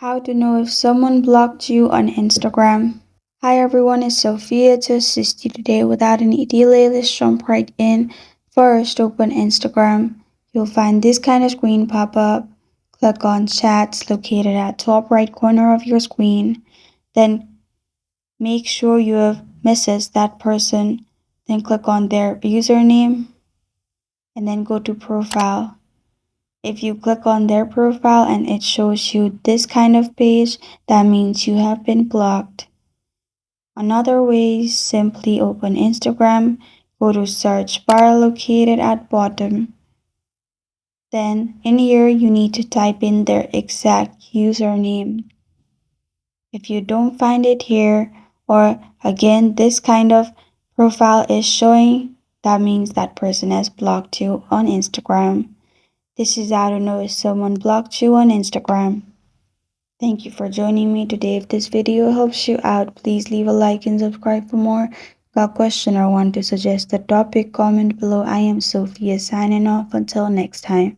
How to know if someone blocked you on Instagram. Hi everyone, it's Sophia to assist you today. Without any delay, let's jump right in. First, open Instagram. You'll find this kind of screen pop up. Click on chats located at top right corner of your screen. Then make sure you have messaged that person. Then click on their username and then go to profile. If you click on their profile and it shows you this kind of page, that means you have been blocked. Another way is simply open Instagram, go to search bar located at bottom. Then in here you need to type in their exact username. If you don't find it here, or again this kind of profile is showing, that means that person has blocked you on Instagram. This is how to know if someone blocked you on Instagram. Thank you for joining me today. If this video helps you out, please leave a like and subscribe for more. Got a question or want to suggest a topic, comment below. I am Sophia signing off. Until next time.